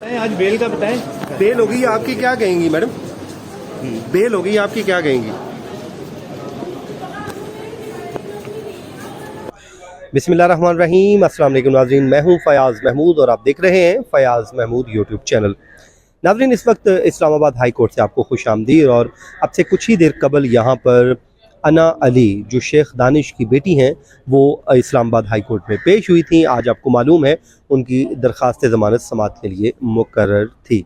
आज बेल का बताएं। बेल होगी आपकी, क्या कहेंगी मैडम? बेल होगी आपकी, क्या कहेंगी? बिस्मिल्लाहिर्रहमानिर्रहीम। अस्सलाम वालेकुम नाज़रीन, मैं हूं फयाज़ महमूद और आप देख रहे हैं फयाज़ महमूद यूट्यूब चैनल। नाज़रीन, इस वक्त इस्लामाबाद हाई कोर्ट से आपको खुश आमदीद। और अब से कुछ ही देर कबल यहाँ पर अना अली जो शेख दानिश की बेटी हैं वो इस्लामाबाद हाई कोर्ट में पेश हुई थी। आज आपको मालूम है उनकी दरख्वास्त ज़मानत समाअत के लिए मुकर्रर थी।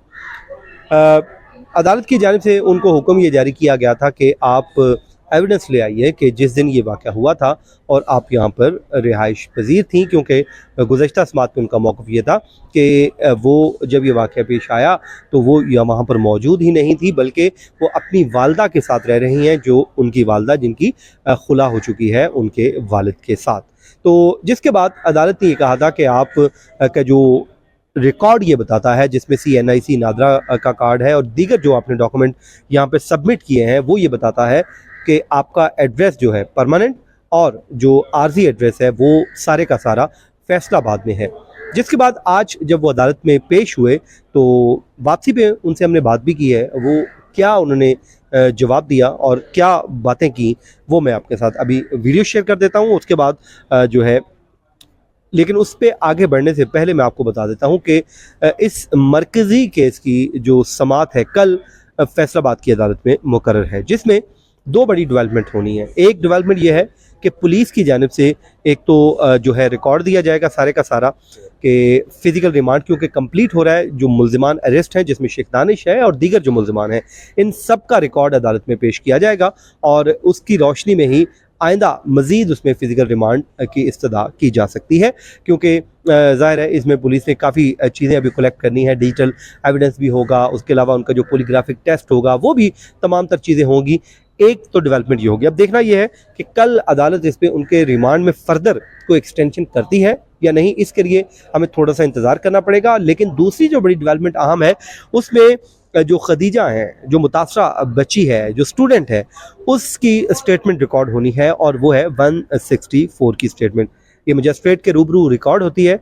अदालत की जानिब से उनको हुक्म ये जारी किया गया था कि आप एविडेंस ले आइए कि जिस दिन ये वाक़या हुआ था और आप यहाँ पर रिहाइश पजीर थी, क्योंकि गुज़श्ता समाअत में उनका मौक़िफ़ ये था कि वो जब ये वाक़या पेश आया तो वो या वहाँ पर मौजूद ही नहीं थी, बल्कि वो अपनी वालदा के साथ रह रही हैं, जो उनकी वालदा जिनकी खुला हो चुकी है उनके वालिद के साथ। तो जिसके बाद अदालत ने ये कहा था कि आप का जो रिकॉर्ड ये बताता है जिसमें CNIC नादरा का कार्ड है और दीगर जो आपने डॉक्यूमेंट यहाँ पे सबमिट किए हैं वो ये बताता है कि आपका एड्रेस जो है परमानेंट और जो आर्जी एड्रेस है वो सारे का सारा फैसलाबाद में है। जिसके बाद आज जब वो अदालत में पेश हुए तो वापसी पे उनसे हमने बात भी की है, वो क्या उन्होंने जवाब दिया और क्या बातें की वो मैं आपके साथ अभी वीडियो शेयर कर देता हूँ। उसके बाद जो है, लेकिन उस पर आगे बढ़ने से पहले मैं आपको बता देता हूँ कि इस मरकज़ी केस की जो समाअत है कल फैसलाबाद की अदालत में मुकर्रर है, जिसमें दो बड़ी डेवलपमेंट होनी है। एक डेवलपमेंट यह है कि पुलिस की जानिब से एक तो जो है रिकॉर्ड दिया जाएगा सारे का सारा कि फ़िज़िकल रिमांड क्योंकि कंप्लीट हो रहा है, जो मुल्ज़िमान अरेस्ट हैं जिसमें शेख दानिश है और दीगर जो मुल्ज़िमान हैं इन सब का रिकॉर्ड अदालत में पेश किया जाएगा और उसकी रोशनी में ही आइंदा मज़ीद उसमें फ़िज़िकल रिमांड की इस्तदा की जा सकती है, क्योंकि ज़ाहिर है इसमें पुलिस ने काफ़ी चीज़ें अभी कलेक्ट करनी है। डिजिटल एविडेंस भी होगा, उसके अलावा उनका जो पॉलीग्राफिक टेस्ट होगा वो भी तमाम तर चीज़ें होंगी। एक तो डेवलपमेंट ये होगी। अब देखना ये है कि कल अदालत इस पर उनके रिमांड में फर्दर कोई एक्सटेंशन करती है या नहीं, इसके लिए हमें थोड़ा सा इंतज़ार करना पड़ेगा। लेकिन दूसरी जो बड़ी डेवलपमेंट अहम है उसमें जो खदीजा है, जो मुतासरा बच्ची है, जो स्टूडेंट है, उसकी स्टेटमेंट रिकॉर्ड होनी है और वो है 164 की स्टेटमेंट। ये मजिस्ट्रेट के रूबरू रिकॉर्ड होती है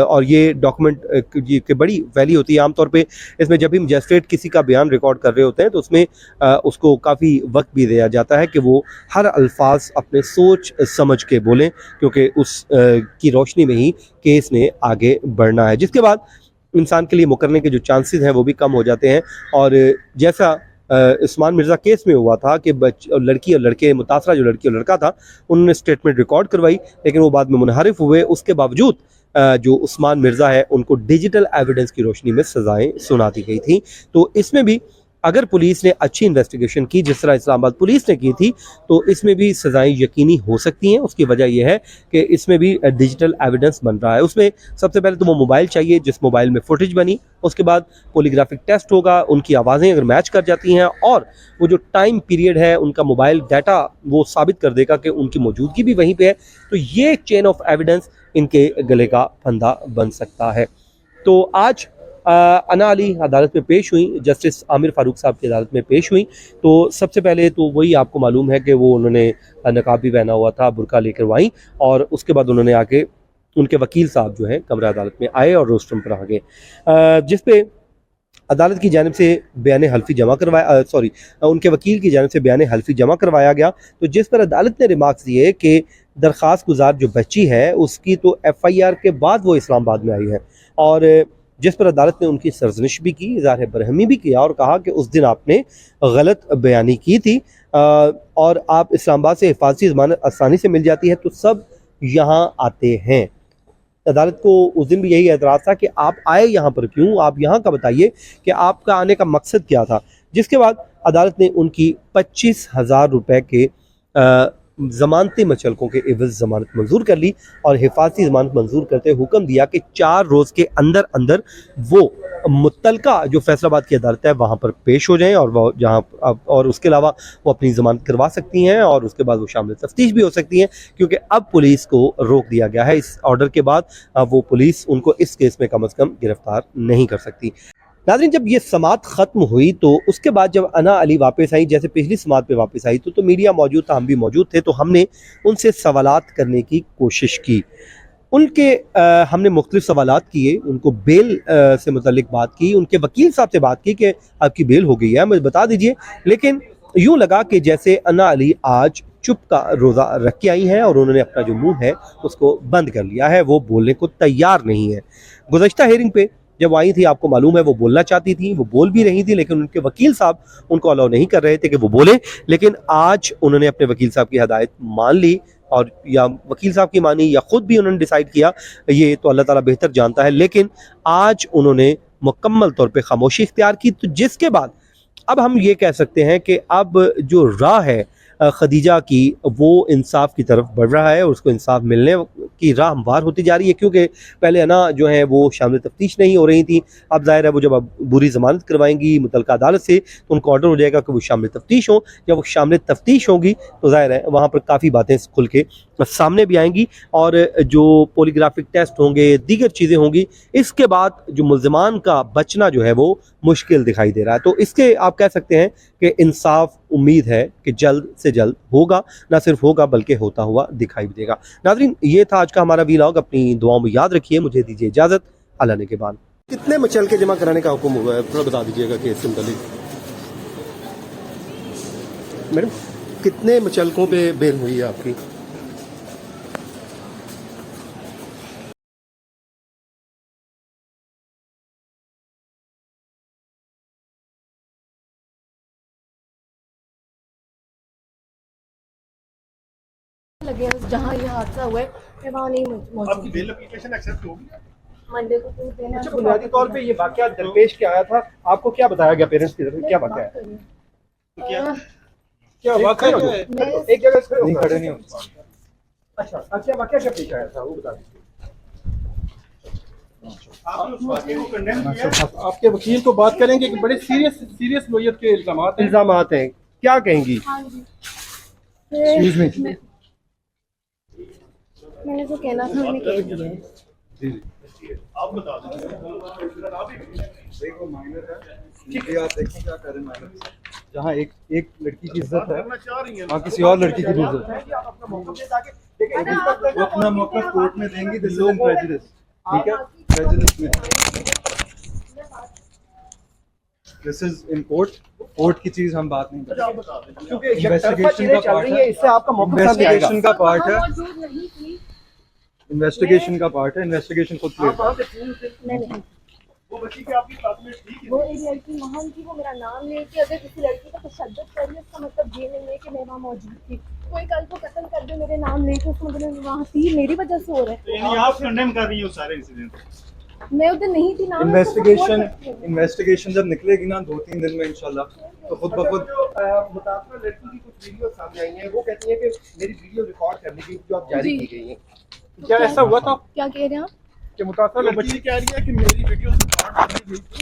और ये डॉक्यूमेंट की बड़ी वैल्यू होती है। आमतौर पे इसमें जब भी मजिस्ट्रेट किसी का बयान रिकॉर्ड कर रहे होते हैं तो उसमें उसको काफ़ी वक्त भी दिया जाता है कि वो हर अल्फाज अपने सोच समझ के बोलें, क्योंकि उस की रोशनी में ही केस ने आगे बढ़ना है। जिसके बाद इंसान के लिए मुकरने के जो चांसेस हैं वो भी कम हो जाते हैं। और जैसा उस्मान मिर्ज़ा केस में हुआ था कि लड़की और लड़के, मुतासरा जो लड़की और लड़का था, उन्होंने स्टेटमेंट रिकॉर्ड करवाई लेकिन वो बाद में मुनहरिफ हुए। उसके बावजूद जो उस्मान मिर्ज़ा है उनको डिजिटल एविडेंस की रोशनी में सज़ाएं सुना दी गई थी। तो इसमें भी अगर पुलिस ने अच्छी इन्वेस्टिगेशन की जिस तरह इस्लामाबाद पुलिस ने की थी तो इसमें भी सज़ाएं यकीनी हो सकती हैं। उसकी वजह यह है कि इसमें भी डिजिटल एविडेंस बन रहा है। उसमें सबसे पहले तो वो मोबाइल चाहिए जिस मोबाइल में फुटेज बनी, उसके बाद पॉलीग्राफिक टेस्ट होगा, उनकी आवाज़ें अगर मैच कर जाती हैं और वो जो टाइम पीरियड है उनका मोबाइल डाटा वो साबित कर देगा कि उनकी मौजूदगी भी वहीं पर है, तो ये चेन ऑफ एविडेंस इनके गले का फंदा बन सकता है। तो आज अना अली अदालत में पेश हुई, जस्टिस आमिर फारूक साहब की अदालत में पेश हुई। तो सबसे पहले तो वही आपको मालूम है कि वो उन्होंने नकाब भी पहना हुआ था, बुरका लेकर आई और उसके बाद उन्होंने आके उनके वकील साहब जो हैं कमरा अदालत में आए और रोस्ट्रम पर आ गए, जिस पे अदालत की जानिब से बयान हल्फी जमा करवाया, उनके वकील की जानिब से बयान हल्फी जमा करवाया गया। तो जिस पर अदालत ने रिमार्क्स दिए कि दरख्वास्त गुजार जो बच्ची है उसकी तो FIR के बाद वो इस्लामाबाद में आई है, और जिस पर अदालत ने उनकी सरजनिश भी की, इज़हार बरहमी भी किया और कहा कि उस दिन आपने गलत बयानी की थी और आप इस्लामाबाद से हिफाजती ज़मानत आसानी से मिल जाती है तो सब यहाँ आते हैं। अदालत को उस दिन भी यही एतराज़ था कि आप आए यहाँ पर क्यों, आप यहाँ का बताइए कि आपका आने का मकसद क्या था। जिसके बाद अदालत ने उनकी 25,000 रुपये के ज़मानती मचलकों के एवज़ ज़मानत मंजूर कर ली और हिफाजती ज़मानत मंजूर करते हुक्म दिया कि 4 रोज़ के अंदर अंदर वो मुत्तलका जो फैसलाबाद की अदालत है वहाँ पर पेश हो जाएं और वो जहाँ और उसके अलावा वो अपनी ज़मानत करवा सकती हैं और उसके बाद वो शामिल तफ्तीश भी हो सकती हैं, क्योंकि अब पुलिस को रोक दिया गया है। इस ऑर्डर के बाद वो पुलिस उनको इस केस में कम अज़ कम गिरफ्तार नहीं कर सकती। नाज़रीन, जब ये समाअत ख़त्म हुई तो उसके बाद जब अना अली वापस आई, जैसे पिछली समाअत पे वापस आई तो मीडिया मौजूद था, हम भी मौजूद थे, तो हमने उनसे सवालात करने की कोशिश की। उनके हमने मुख्तलिफ सवालात किए, उनको बेल से मुतल्लिक बात की, उनके वकील साहब से बात की कि आपकी बेल हो गई है, मुझे बता दीजिए। लेकिन यूँ लगा कि जैसे अन्ना अली आज चुप का रोज़ा रख के आई हैं और उन्होंने अपना जो मुंह है उसको बंद कर लिया है, वो बोलने को तैयार नहीं है। गुज़श्ता हेयरिंग पे जब आई थी, आपको मालूम है वो बोलना चाहती थी, वो बोल भी रही थी, लेकिन उनके वकील साहब उनको अलाउ नहीं कर रहे थे कि वो बोले। लेकिन आज उन्होंने अपने वकील साहब की हदायत मान ली, और या वकील साहब की मानी या खुद भी उन्होंने डिसाइड किया, ये तो अल्लाह ताला बेहतर जानता है। लेकिन आज उन्होंने मुकम्मल तौर पे खामोशी इख्तियार की, तो जिसके बाद अब हम ये कह सकते हैं कि अब जो राह है खदीजा की, वो इंसाफ की तरफ बढ़ रहा है और उसको इंसाफ मिलने की राह हमवार होती जा रही है। क्योंकि पहले ना जो है वो शामिल तफ्तीश नहीं हो रही थी, अब जाहिर है वो जब अब बुरी जमानत करवाएंगी मुतल्लिका अदालत से तो उनको ऑर्डर हो जाएगा कि वो शामिल तफ्तीश हो। जब वो शामिल तफ्तीश होगी तो जाहिर है वहाँ पर काफ़ी बातें खुल के सामने भी आएंगी, और जो पोलीग्राफिक टेस्ट होंगे, दीगर चीज़ें होंगी, इसके बाद जो मुल्ज़िमान का बचना जो है वो मुश्किल दिखाई दे रहा है। तो इसके आप कह सकते हैं कि इंसाफ उम्मीद है कि जल्द से जल्द होगा, ना सिर्फ होगा बल्कि होता हुआ दिखाई भी देगा। नाज़रीन, ये था आज का हमारा वीलॉग, अपनी दुआओं में याद रखिए। मुझे दीजिए इजाज़त, अल्लाह ने के बाद। कितने मचल के जमा कराने का हुक्म हुआ है, थोड़ा बता दीजिएगा केस के मुतालिक। मैडम, कितने मचलकों पे बेल हुई है आपकी? लगे हैं जहाँ ये हादसा हुआ है, मैं वहाँ नहीं मौजूद। आपकी बेल एप्लीकेशन एक्सेप्ट होगी? मंडे को तो देना है। अच्छा, बुनियादी तौर पे ये वाकया दरपेश के आया था, आपको क्या बताया गया पेरेंट्स की तरफ से, क्या वाकया है? तो क्या वाकया है? एक जगह से नहीं खड़े नहीं हो। अच्छा, क्या वाकया क्या पेश आया था वो बता दीजिए। आपने उस वाकये को कंडेम किया? आपके वकील को बात करेंगे कि बड़े सीरियस नोयत के इल्जाम हैं, क्या कहेंगी? हाँ जी, Excuse me. मैंने जो कहना था मैंने कह दिया है। आप बता दीजिए। देखो माइनर है, ये आप देखें क्या करें माइनर। जहाँ एक लड़की की इज्जत है, करना चाह रही हैं वहाँ किसी और लड़की की भी इज्जत है। वो अपना मौका कोर्ट में देंगी, दिस इज इन प्रेजुडिस, ठीक है? प्रेजुडिस में दिस इज इन कोर्ट की चीज हम बात नहीं करते, आप बता दीजिए। क्योंकि इन्वेस्टिगेशन का पार्ट है, इससे आपका मौका सामने आएगा। इन्वेस्टिगेशन का पार्ट है, मौजूद नहीं थी इन्वेस्टिगेशन का पार्ट है, इन्वेस्टिगेशन खुद क्लियर वहाँ पे पूछ मैं नहीं। वो बच्ची की आपकी क्लासमेट थी? वो एक लड़की वहाँ थी, वो मेरा नाम लेके अगर किसी लड़की का तशद्दुद कर रही है, इसका मतलब ये नहीं है कि मैं वहाँ मौजूद थी। कोई कल को कत्ल कर दे मेरे नाम लेके, उसका मतलब वहाँ थी, मेरी वजह से हो रहा तो यानी आप कंडेम कर रही हो सारे इंसिडेंट? है। मैं उधर नहीं थी ना। इन्वेस्टिगेशन जब निकलेगी ना 2-3 दिन में इंशाल्लाह, तो खुद ब खुद मुतासरा लड़की की कुछ वीडियो सामने आई हैं, वो कहती है कि मेरी वीडियो रिकॉर्ड करने की जो आप जारी जी। की गई है। क्या ऐसा हुआ था क्या कह रहे हैं आप? कि मुतासरा लड़की कह रही है कि मेरी वीडियो रिकॉर्ड करनी गई थी।